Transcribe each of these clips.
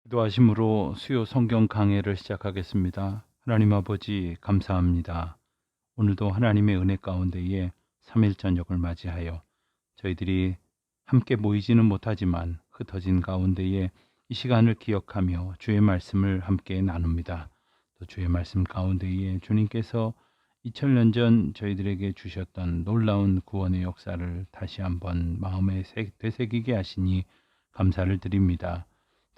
기도하심으로 수요 성경 강해를 시작하겠습니다. 하나님 아버지 감사합니다. 오늘도 하나님의 은혜 가운데에 3일 저녁을 맞이하여 저희들이 함께 모이지는 못하지만 흩어진 가운데에 이 시간을 기억하며 주의 말씀을 함께 나눕니다. 또 주의 말씀 가운데에 주님께서 2000년 전 저희들에게 주셨던 놀라운 구원의 역사를 다시 한번 마음에 되새기게 하시니 감사를 드립니다.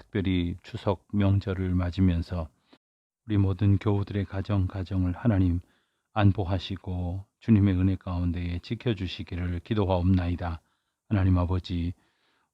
특별히 추석 명절을 맞으면서 우리 모든 교우들의 가정을 하나님 안보하시고 주님의 은혜 가운데에 지켜주시기를 기도하옵나이다. 하나님 아버지,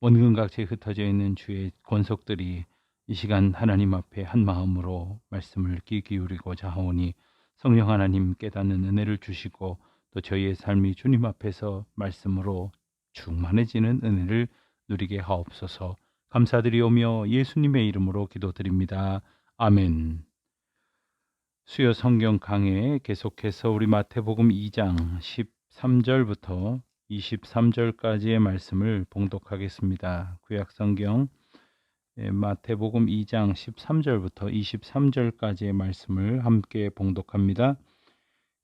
원근각지에 흩어져 있는 주의 권속들이 이 시간 하나님 앞에 한 마음으로 말씀을 귀 기울이고자 하오니 성령 하나님 깨닫는 은혜를 주시고 또 저희의 삶이 주님 앞에서 말씀으로 충만해지는 은혜를 누리게 하옵소서. 감사드리오며 예수님의 이름으로 기도드립니다. 아멘. 수요 성경 강해 계속해서 우리 마태복음 2장 13절부터 23절까지의 말씀을 봉독하겠습니다. 구약 성경 마태복음 2장 13절부터 23절까지의 말씀을 함께 봉독합니다.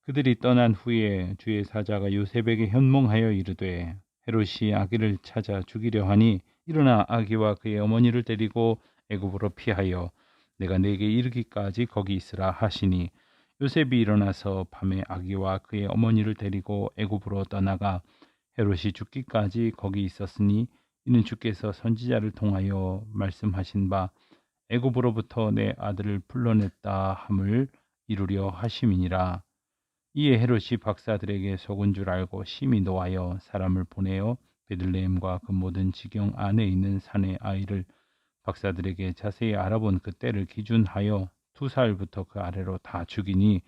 그들이 떠난 후에 주의 사자가 요셉에게 현몽하여 이르되 헤롯이 아기를 찾아 죽이려 하니 일어나 아기와 그의 어머니를 데리고 애굽으로 피하여 내가 네게 이르기까지 거기 있으라 하시니 요셉이 일어나서 밤에 아기와 그의 어머니를 데리고 애굽으로 떠나가 헤롯이 죽기까지 거기 있었으니 이는 주께서 선지자를 통하여 말씀하신 바 애굽으로부터 내 아들을 불러냈다 함을 이루려 하심이니라. 이에 헤롯이 박사들에게 속은 줄 알고 심히 노하여 사람을 보내어 베들레헴과 그 모든 지경 안에 있는 산의 아이를 박사들에게 자세히 알아본 그 때를 기준하여 2살부터 그 아래로 다 죽이니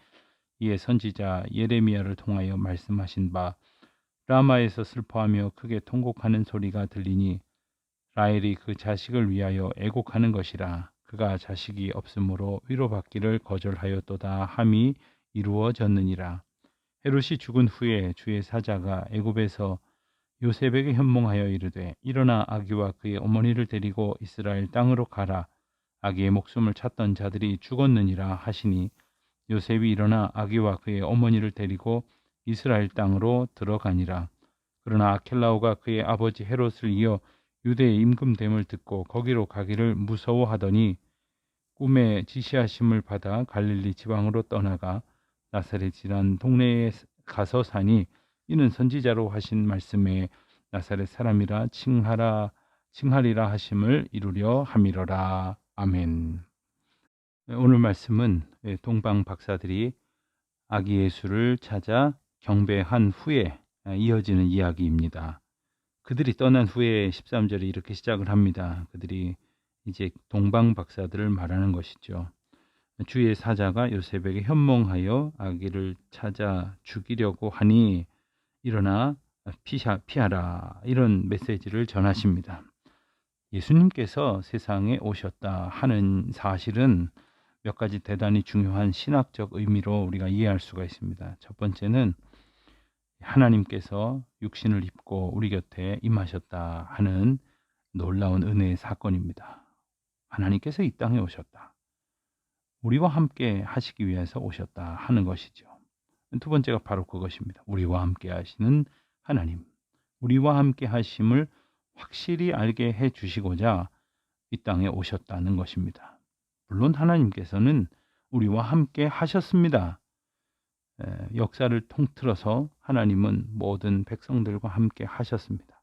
이에 선지자 예레미야를 통하여 말씀하신 바 라마에서 슬퍼하며 크게 통곡하는 소리가 들리니 라헬이 그 자식을 위하여 애곡하는 것이라. 그가 자식이 없으므로 위로받기를 거절하였도다 함이 이루어졌느니라. 헤롯이 죽은 후에 주의 사자가 애굽에서 요셉에게 현몽하여 이르되 일어나 아기와 그의 어머니를 데리고 이스라엘 땅으로 가라. 아기의 목숨을 찾던 자들이 죽었느니라 하시니 요셉이 일어나 아기와 그의 어머니를 데리고 이스라엘 땅으로 들어가니라. 그러나 아켈라오가 그의 아버지 헤롯을 이어 유대의 임금됨을 듣고 거기로 가기를 무서워하더니 꿈에 지시하심을 받아 갈릴리 지방으로 떠나가 나사렛이란 동네에 가서 사니 이는 선지자로 하신 말씀에 나사렛 사람이라 칭하리라 하심을 이루려 함이로라. 아멘. 오늘 말씀은 동방 박사들이 아기 예수를 찾아 경배한 후에 이어지는 이야기입니다. 그들이 떠난 후에 13절에 이렇게 시작을 합니다. 그들이 이제 동방 박사들을 말하는 것이죠. 주의 사자가 요셉에게 현몽하여 아기를 찾아 죽이려고 하니 일어나 피하라, 이런 메시지를 전하십니다. 예수님께서 세상에 오셨다 하는 사실은 몇 가지 대단히 중요한 신학적 의미로 우리가 이해할 수가 있습니다. 첫 번째는 하나님께서 육신을 입고 우리 곁에 임하셨다 하는 놀라운 은혜의 사건입니다. 하나님께서 이 땅에 오셨다. 우리와 함께 하시기 위해서 오셨다 하는 것이죠. 두 번째가 바로 그것입니다. 우리와 함께 하시는 하나님. 우리와 함께 하심을 확실히 알게 해 주시고자 이 땅에 오셨다는 것입니다. 물론 하나님께서는 우리와 함께 하셨습니다. 역사를 통틀어서 하나님은 모든 백성들과 함께 하셨습니다.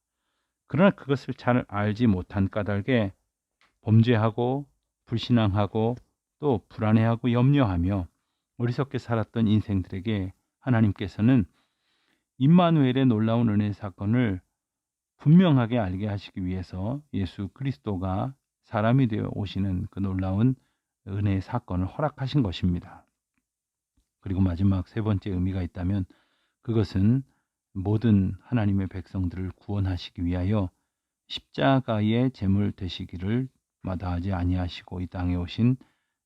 그러나 그것을 잘 알지 못한 까닭에 범죄하고 불신앙하고 또 불안해하고 염려하며 어리석게 살았던 인생들에게 하나님께서는 임마누엘의 놀라운 은혜 사건을 분명하게 알게 하시기 위해서 예수 그리스도가 사람이 되어 오시는 그 놀라운 은혜의 사건을 허락하신 것입니다. 그리고 마지막 세 번째 의미가 있다면 그것은 모든 하나님의 백성들을 구원하시기 위하여 십자가의 제물 되시기를 마다하지 아니하시고 이 땅에 오신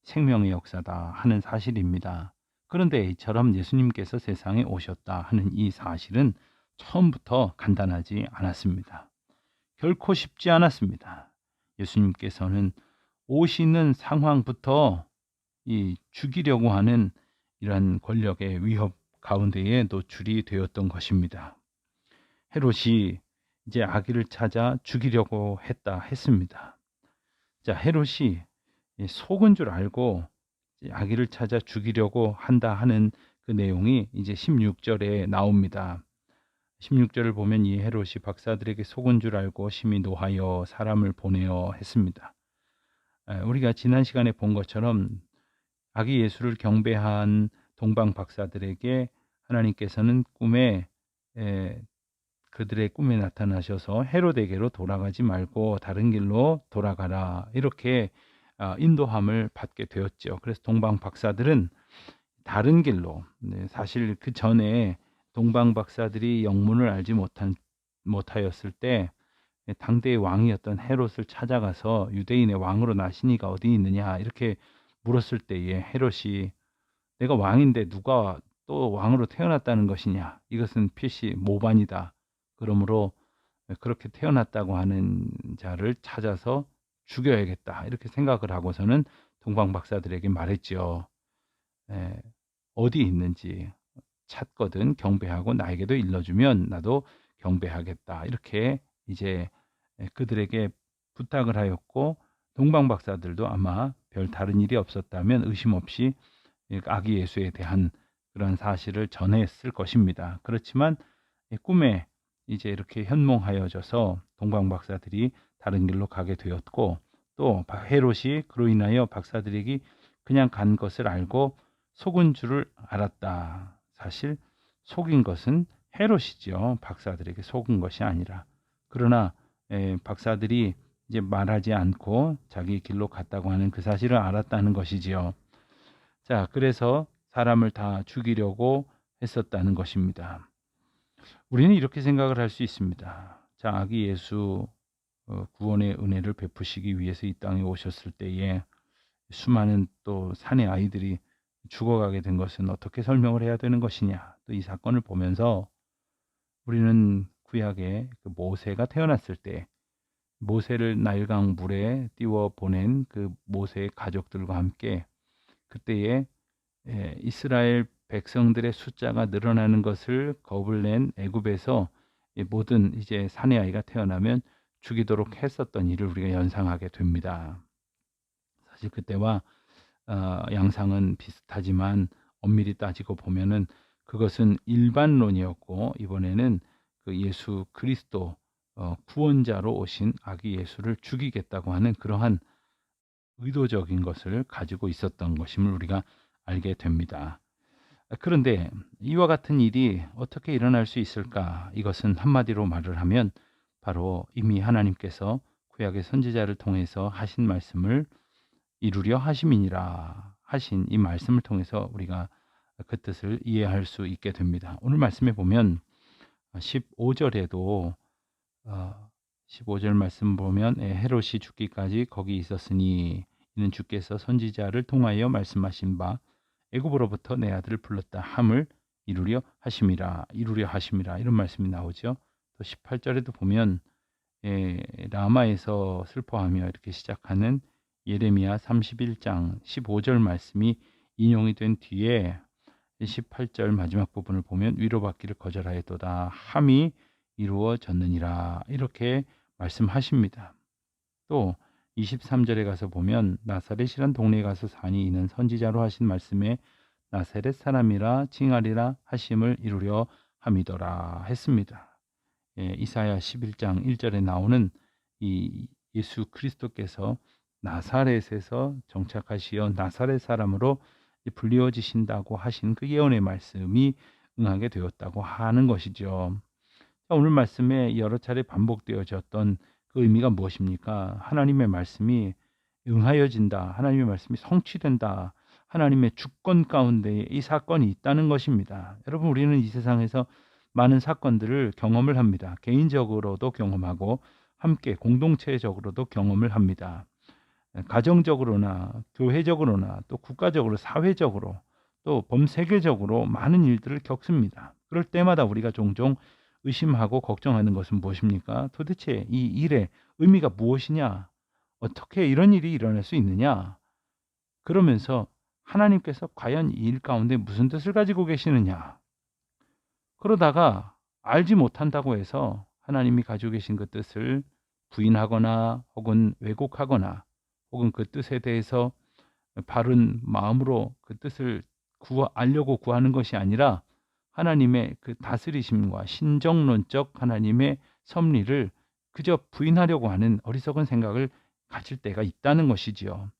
생명의 역사다 하는 사실입니다. 그런데 이처럼 예수님께서 세상에 오셨다 하는 이 사실은 처음부터 간단하지 않았습니다. 결코 쉽지 않았습니다. 예수님께서는 오시는 상황부터 이 죽이려고 하는 이러한 권력의 위협 가운데에 노출이 되었던 것입니다. 헤롯이 이제 아기를 찾아 죽이려고 했습니다. 자, 헤롯이 속은 줄 알고 아기를 찾아 죽이려고 한다 하는 그 내용이 이제 16절에 나옵니다. 16절을 보면 이 헤롯이 박사들에게 속은 줄 알고 심히 노하여 사람을 보내어 했습니다. 우리가 지난 시간에 본 것처럼 아기 예수를 경배한 동방 박사들에게 하나님께서는 그들의 꿈에 나타나셔서 헤롯에게로 돌아가지 말고 다른 길로 돌아가라, 이렇게 인도함을 받게 되었죠. 그래서 동방 박사들은 다른 길로, 사실 그 전에 동방 박사들이 영문을 알지 못하였을 때 당대의 왕이었던 헤롯을 찾아가서 유대인의 왕으로 나신 이가 어디 있느냐 이렇게 물었을 때에 헤롯이 내가 왕인데 누가 또 왕으로 태어났다는 것이냐, 이것은 필시 모반이다. 그러므로 그렇게 태어났다고 하는 자를 찾아서 죽여야겠다, 이렇게 생각을 하고서는 동방 박사들에게 말했죠. 어디 있는지 찾거든 경배하고 나에게도 일러주면 나도 경배하겠다, 이렇게 이제 그들에게 부탁을 하였고, 동방 박사들도 아마 별 다른 일이 없었다면 의심 없이 아기 예수에 대한 그런 사실을 전했을 것입니다. 그렇지만 꿈에 이제 이렇게 현몽하여져서 동방 박사들이 다른 길로 가게 되었고, 또 헤롯이 그로 인하여 박사들에게 그냥 간 것을 알고 속은 줄을 알았다. 사실 속인 것은 헤롯이죠. 박사들에게 속은 것이 아니라. 그러나 박사들이 이제 말하지 않고 자기 길로 갔다고 하는 그 사실을 알았다는 것이지요. 자, 그래서 사람을 다 죽이려고 했었다는 것입니다. 우리는 이렇게 생각을 할 수 있습니다. 자, 아기 예수 구원의 은혜를 베푸시기 위해서 이 땅에 오셨을 때에 수많은 또 산의 아이들이 죽어가게 된 것은 어떻게 설명을 해야 되는 것이냐. 또 이 사건을 보면서 우리는 구약에 그 모세가 태어났을 때 모세를 나일강 물에 띄워 보낸 그 모세의 가족들과 함께 그때에 이스라엘 백성들의 숫자가 늘어나는 것을 겁을 낸 애굽에서 모든 이제 사내 아이가 태어나면 죽이도록 했었던 일을 우리가 연상하게 됩니다. 사실 그때와 양상은 비슷하지만 엄밀히 따지고 보면은 그것은 일반론이었고, 이번에는 그 예수 그리스도 구원자로 오신 아기 예수를 죽이겠다고 하는 그러한 의도적인 것을 가지고 있었던 것임을 우리가 알게 됩니다. 그런데 이와 같은 일이 어떻게 일어날 수 있을까? 이것은 한마디로 말을 하면 바로 이미 하나님께서 구약의 선지자를 통해서 하신 말씀을 이루려 하심이니라 하신 이 말씀을 통해서 우리가 그 뜻을 이해할 수 있게 됩니다. 오늘 말씀에 보면 15절에도 15절 말씀 보면 헤롯이 죽기까지 거기 있었으니 이는 주께서 선지자를 통하여 말씀하신 바 애굽으로부터 내 아들을 불렀다 함을 이루려 하심이라 이런 말씀이 나오죠. 또 18절에도 보면 라마에서 슬퍼하며 이렇게 시작하는 예레미야 31장 15절 말씀이 인용이 된 뒤에 18절 마지막 부분을 보면 위로받기를 거절하였도다 함이 이루어졌느니라 이렇게 말씀하십니다. 또 23절에 가서 보면 나사렛이란 동네에 가서 사니 이는 선지자로 하신 말씀에 나사렛 사람이라 칭하리라 하심을 이루려 함이더라 했습니다. 이사야 11장 1절에 나오는 이 예수 그리스도께서 나사렛에서 정착하시어 나사렛 사람으로 불리워지신다고 하신 그 예언의 말씀이 응하게 되었다고 하는 것이죠. 오늘 말씀에 여러 차례 반복되어졌던 그 의미가 무엇입니까? 하나님의 말씀이 응하여진다. 하나님의 말씀이 성취된다. 하나님의 주권 가운데 이 사건이 있다는 것입니다. 여러분, 우리는 이 세상에서 많은 사건들을 경험을 합니다. 개인적으로도 경험하고 함께 공동체적으로도 경험을 합니다. 가정적으로나 교회적으로나 또 국가적으로 사회적으로 또 범세계적으로 많은 일들을 겪습니다. 그럴 때마다 우리가 종종 의심하고 걱정하는 것은 무엇입니까? 도대체 이 일의 의미가 무엇이냐? 어떻게 이런 일이 일어날 수 있느냐? 그러면서 하나님께서 과연 이 일 가운데 무슨 뜻을 가지고 계시느냐? 그러다가 알지 못한다고 해서 하나님이 가지고 계신 그 뜻을 부인하거나 혹은 왜곡하거나 혹은 그 뜻에 대해서 바른 마음으로 그 뜻을 알려고 구하는 것이 아니라 하나님의 그 다스리심과 신정론적 하나님의 섭리를 그저 부인하려고 하는 어리석은 생각을 가질 때가 있다는 것이지요.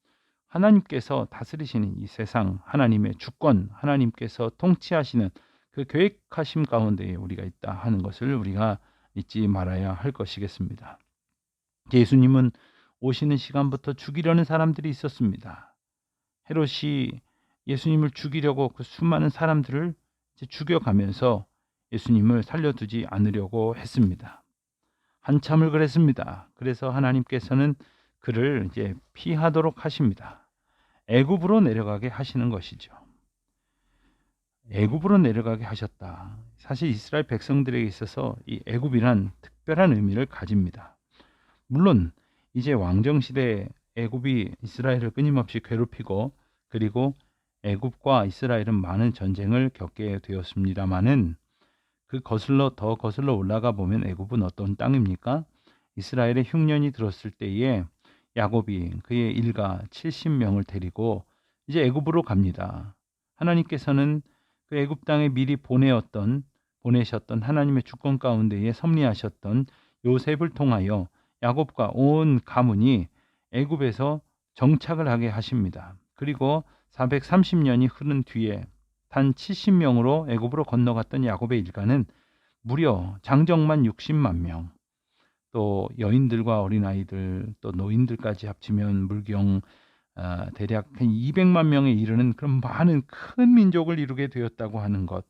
하나님께서 다스리시는 이 세상, 하나님의 주권, 하나님께서 통치하시는 그 계획하심 가운데에 우리가 있다 하는 것을 우리가 잊지 말아야 할 것이겠습니다. 예수님은 오시는 시간부터 죽이려는 사람들이 있었습니다. 헤롯이 예수님을 죽이려고 그 수많은 사람들을 죽여가면서 예수님을 살려두지 않으려고 했습니다. 한참을 그랬습니다. 그래서 하나님께서는 그를 이제 피하도록 하십니다. 애굽으로 내려가게 하시는 것이죠. 애굽으로 내려가게 하셨다. 사실 이스라엘 백성들에게 있어서 이 애굽이란 특별한 의미를 가집니다. 물론 이제 왕정 시대에 애굽이 이스라엘을 끊임없이 괴롭히고 그리고 애굽과 이스라엘은 많은 전쟁을 겪게 되었습니다마는 더 거슬러 올라가 보면 애굽은 어떤 땅입니까? 이스라엘의 흉년이 들었을 때에 야곱이 그의 일가 70명을 데리고 이제 애굽으로 갑니다. 하나님께서는 그 애굽 땅에 미리 보내셨던 하나님의 주권 가운데에 섭리하셨던 요셉을 통하여 야곱과 온 가문이 애굽에서 정착을 하게 하십니다. 그리고 430년이 흐른 뒤에 단 70명으로 애굽으로 건너갔던 야곱의 일가는 무려 장정만 60만 명, 또 여인들과 어린아이들, 또 노인들까지 합치면 물경 대략 한 200만 명에 이르는 그런 많은 큰 민족을 이루게 되었다고 하는 것.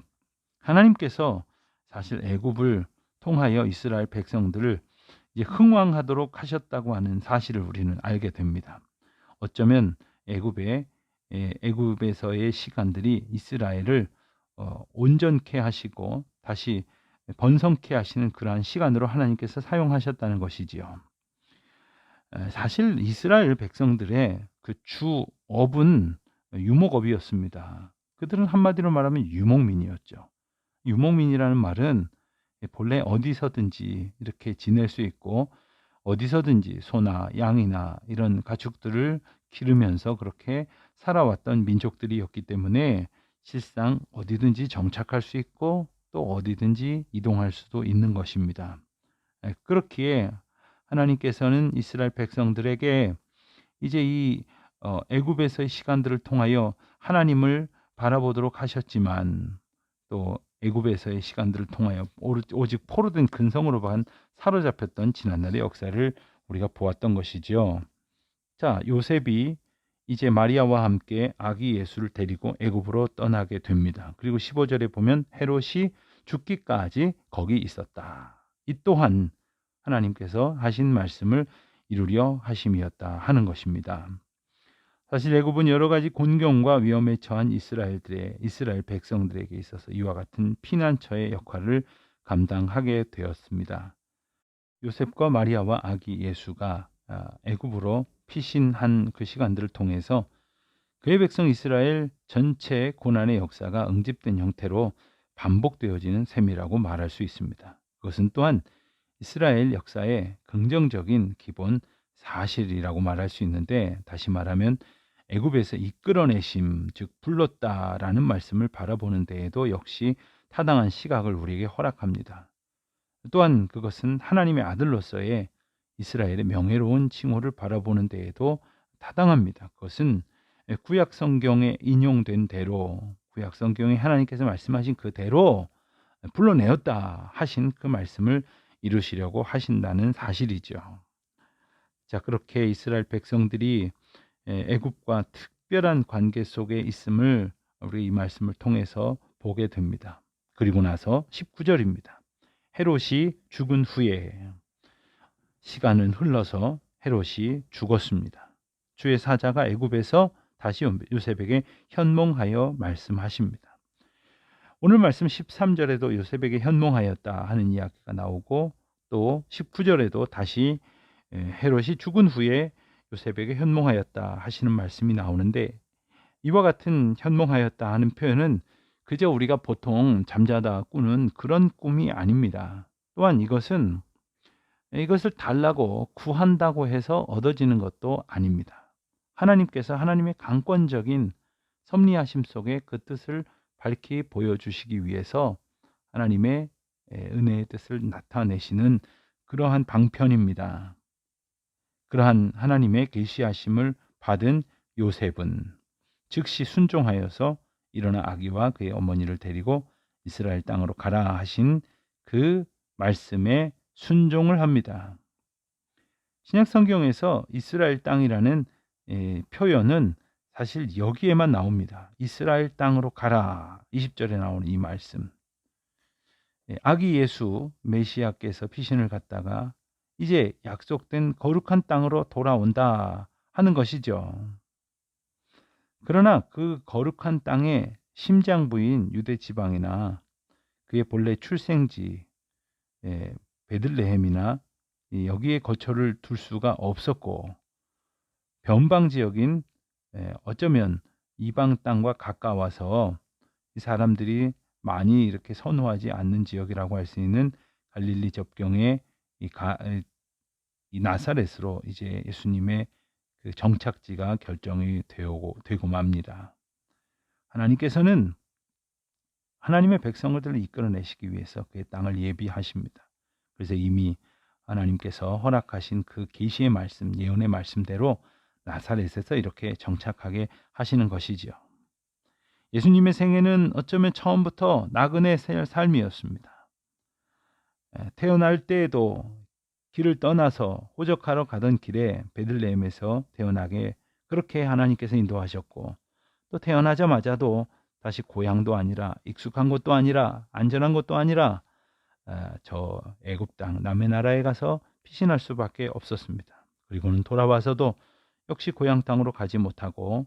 하나님께서 사실 애굽을 통하여 이스라엘 백성들을 이제 흥왕하도록 하셨다고 하는 사실을 우리는 알게 됩니다. 어쩌면 애굽에서의 시간들이 이스라엘을 온전케 하시고 다시 번성케 하시는 그러한 시간으로 하나님께서 사용하셨다는 것이지요. 사실 이스라엘 백성들의 그 주업은 유목업이었습니다. 그들은 한마디로 말하면 유목민이었죠. 유목민이라는 말은 본래 어디서든지 이렇게 지낼 수 있고 어디서든지 소나 양이나 이런 가축들을 기르면서 그렇게 살아왔던 민족들이었기 때문에 실상 어디든지 정착할 수 있고 또 어디든지 이동할 수도 있는 것입니다. 그렇기에 하나님께서는 이스라엘 백성들에게 이제 이 애굽에서의 시간들을 통하여 하나님을 바라보도록 하셨지만 또 애굽에서의 시간들을 통하여 오직 포로된 근성으로만 사로잡혔던 지난날의 역사를 우리가 보았던 것이죠. 자, 요셉이 이제 마리아와 함께 아기 예수를 데리고 애굽으로 떠나게 됩니다. 그리고 15절에 보면 헤롯이 죽기까지 거기 있었다. 이 또한 하나님께서 하신 말씀을 이루려 하심이었다 하는 것입니다. 사실 애굽은 여러 가지 곤경과 위험에 처한 이스라엘 백성들에게 있어서 이와 같은 피난처의 역할을 감당하게 되었습니다. 요셉과 마리아와 아기 예수가 애굽으로 피신한 그 시간들을 통해서 그의 백성 이스라엘 전체의 고난의 역사가 응집된 형태로 반복되어지는 셈이라고 말할 수 있습니다. 그것은 또한 이스라엘 역사의 긍정적인 기본 사실이라고 말할 수 있는데, 다시 말하면 애굽에서 이끌어내심, 즉 불렀다라는 말씀을 바라보는 데에도 역시 타당한 시각을 우리에게 허락합니다. 또한 그것은 하나님의 아들로서의 이스라엘의 명예로운 칭호를 바라보는 데에도 타당합니다. 그것은 구약 성경에 인용된 대로, 구약 성경에 하나님께서 말씀하신 그대로 불러내었다 하신 그 말씀을 이루시려고 하신다는 사실이죠. 자, 그렇게 이스라엘 백성들이 애굽과 특별한 관계 속에 있음을 우리 이 말씀을 통해서 보게 됩니다. 그리고 나서 19절입니다. 헤롯이 죽은 후에 시간은 흘러서 헤롯이 죽었습니다. 주의 사자가 애굽에서 다시 요셉에게 현몽하여 말씀하십니다. 오늘 말씀 13절에도 요셉에게 현몽하였다 하는 이야기가 나오고 또 19절에도 다시 헤롯이 죽은 후에 요셉에게 현몽하였다 하시는 말씀이 나오는데, 이와 같은 현몽하였다 하는 표현은 그저 우리가 보통 잠자다 꾸는 그런 꿈이 아닙니다. 또한 이것을 달라고 구한다고 해서 얻어지는 것도 아닙니다. 하나님께서 하나님의 강권적인 섭리하심 속에 그 뜻을 밝히 보여주시기 위해서 하나님의 은혜의 뜻을 나타내시는 그러한 방편입니다. 그러한 하나님의 계시하심을 받은 요셉은 즉시 순종하여서 일어나 아기와 그의 어머니를 데리고 이스라엘 땅으로 가라 하신 그 말씀에 순종을 합니다. 신약 성경에서 이스라엘 땅이라는 표현은 사실 여기에만 나옵니다. 이스라엘 땅으로 가라. 20절에 나오는 이 말씀. 아기 예수 메시아께서 피신을 갖다가 이제 약속된 거룩한 땅으로 돌아온다 하는 것이죠. 그러나 그 거룩한 땅의 심장부인 유대 지방이나 그의 본래 출생지 베들레헴이나 여기에 거처를 둘 수가 없었고, 변방 지역인 어쩌면 이방 땅과 가까워서 이 사람들이 많이 이렇게 선호하지 않는 지역이라고 할 수 있는 갈릴리 접경의 이 나사렛으로 이제 예수님의 그 정착지가 결정이 되고 맙니다. 하나님께서는 하나님의 백성들을 이끌어내시기 위해서 그의 땅을 예비하십니다. 그래서 이미 하나님께서 허락하신 그 계시의 말씀, 예언의 말씀대로 나사렛에서 이렇게 정착하게 하시는 것이지요. 예수님의 생애는 어쩌면 처음부터 나그네 삶이었습니다. 태어날 때에도 길을 떠나서 호적하러 가던 길에 베들레헴에서 태어나게 그렇게 하나님께서 인도하셨고, 또 태어나자마자도 다시 고향도 아니라 익숙한 곳도 아니라 안전한 곳도 아니라 저 애굽 땅 남의 나라에 가서 피신할 수밖에 없었습니다. 그리고는 돌아와서도 역시 고향 땅으로 가지 못하고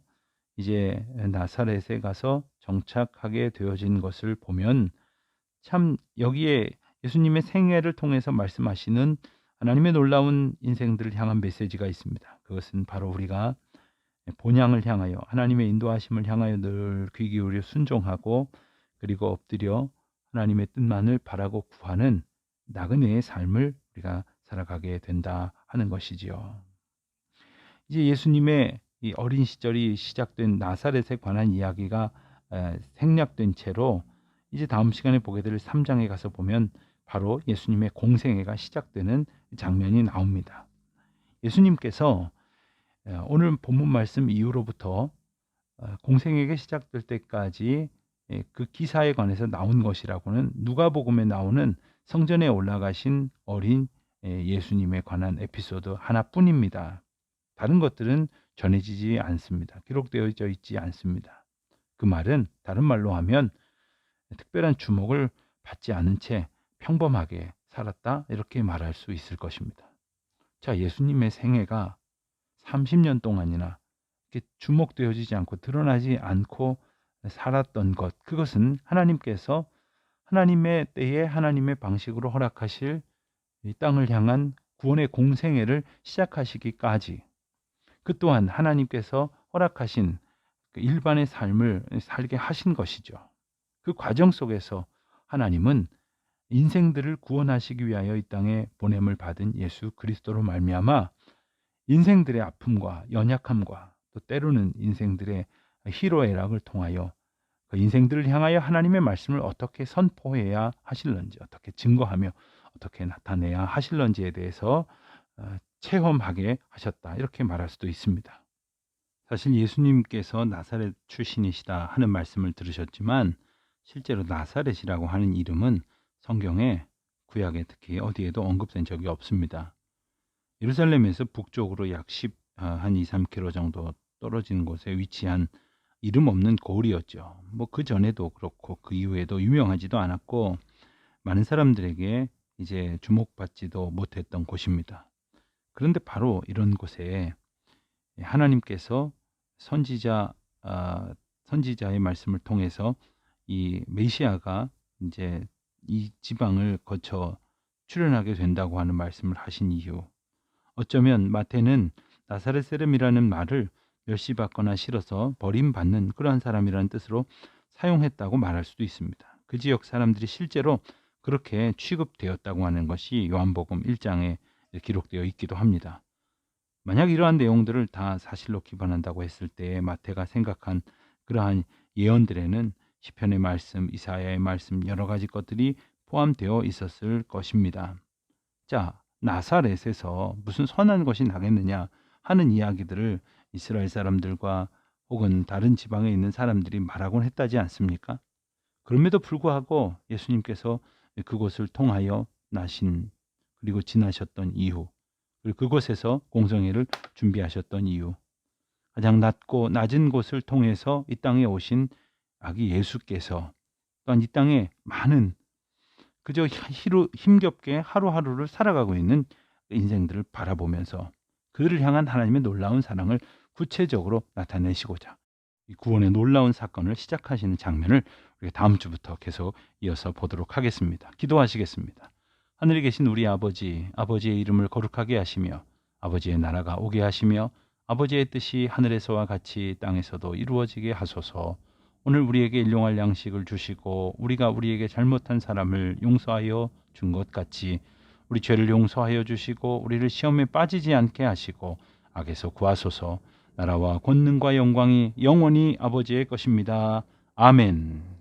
이제 나사렛에 가서 정착하게 되어진 것을 보면 참 여기에 예수님의 생애를 통해서 말씀하시는 하나님의 놀라운 인생들을 향한 메시지가 있습니다. 그것은 바로 우리가 본향을 향하여 하나님의 인도하심을 향하여 늘 귀 기울여 순종하고 그리고 엎드려 하나님의 뜻만을 바라고 구하는 나그네의 삶을 우리가 살아가게 된다 하는 것이지요. 이제 예수님의 이 어린 시절이 시작된 나사렛에 관한 이야기가 생략된 채로 이제 다음 시간에 보게 될 3장에 가서 보면 바로 예수님의 공생애가 시작되는 장면이 나옵니다. 예수님께서 오늘 본문 말씀 이후로부터 공생애가 시작될 때까지 그 기사에 관해서 나온 것이라고는 누가복음에 나오는 성전에 올라가신 어린 예수님에 관한 에피소드 하나뿐입니다. 다른 것들은 전해지지 않습니다. 기록되어져 있지 않습니다. 그 말은 다른 말로 하면 특별한 주목을 받지 않은 채 평범하게 살았다 이렇게 말할 수 있을 것입니다. 자, 예수님의 생애가 30년 동안이나 이렇게 주목되어지지 않고 드러나지 않고 살았던 것, 그것은 하나님께서 하나님의 때에 하나님의 방식으로 허락하실 이 땅을 향한 구원의 공생애를 시작하시기까지, 그 또한 하나님께서 허락하신 그 일반의 삶을 살게 하신 것이죠. 그 과정 속에서 하나님은 인생들을 구원하시기 위하여 이 땅에 보냄을 받은 예수 그리스도로 말미암아 인생들의 아픔과 연약함과 또 때로는 인생들의 희로애락을 통하여 그 인생들을 향하여 하나님의 말씀을 어떻게 선포해야 하실런지, 어떻게 증거하며 어떻게 나타내야 하실런지에 대해서 체험하게 하셨다 이렇게 말할 수도 있습니다. 사실 예수님께서 나사렛 출신이시다 하는 말씀을 들으셨지만 실제로 나사렛이라고 하는 이름은 성경에 구약에 특히 어디에도 언급된 적이 없습니다. 예루살렘에서 북쪽으로 약 2, 3km 정도 떨어진 곳에 위치한 이름 없는 고을이었죠. 뭐 그 전에도 그렇고 그 이후에도 유명하지도 않았고 많은 사람들에게 이제 주목받지도 못했던 곳입니다. 그런데 바로 이런 곳에 하나님께서 선지자의 말씀을 통해서 이 메시아가 이제 이 지방을 거쳐 출현하게 된다고 하는 말씀을 하신 이유, 어쩌면 마태는 나사렛 사람이라는 말을 멸시받거나 싫어서 버림받는 그러한 사람이라는 뜻으로 사용했다고 말할 수도 있습니다. 그 지역 사람들이 실제로 그렇게 취급되었다고 하는 것이 요한복음 1장에 기록되어 있기도 합니다. 만약 이러한 내용들을 다 사실로 기반한다고 했을 때 마태가 생각한 그러한 예언들에는 시편의 말씀, 이사야의 말씀 여러 가지 것들이 포함되어 있었을 것입니다. 자, 나사렛에서 무슨 선한 것이 나겠느냐 하는 이야기들을 이스라엘 사람들과 혹은 다른 지방에 있는 사람들이 말하곤 했다지 않습니까? 그럼에도 불구하고 예수님께서 그곳을 통하여 나신 그리고 지나셨던 이유, 그리고 그곳에서 공성회를 준비하셨던 이유, 가장 낮고 낮은 곳을 통해서 이 땅에 오신 아기 예수께서 또한 이 땅에 많은 그저 힘겹게 하루하루를 살아가고 있는 인생들을 바라보면서 그를 향한 하나님의 놀라운 사랑을 구체적으로 나타내시고자 이 구원의 놀라운 사건을 시작하시는 장면을 우리가 다음 주부터 계속 이어서 보도록 하겠습니다. 기도하시겠습니다. 하늘에 계신 우리 아버지, 아버지의 이름을 거룩하게 하시며 아버지의 나라가 오게 하시며 아버지의 뜻이 하늘에서와 같이 땅에서도 이루어지게 하소서. 오늘 우리에게 일용할 양식을 주시고 우리가 우리에게 잘못한 사람을 용서하여 준 것 같이 우리 죄를 용서하여 주시고 우리를 시험에 빠지지 않게 하시고 악에서 구하소서. 나라와 권능과 영광이 영원히 아버지의 것입니다. 아멘.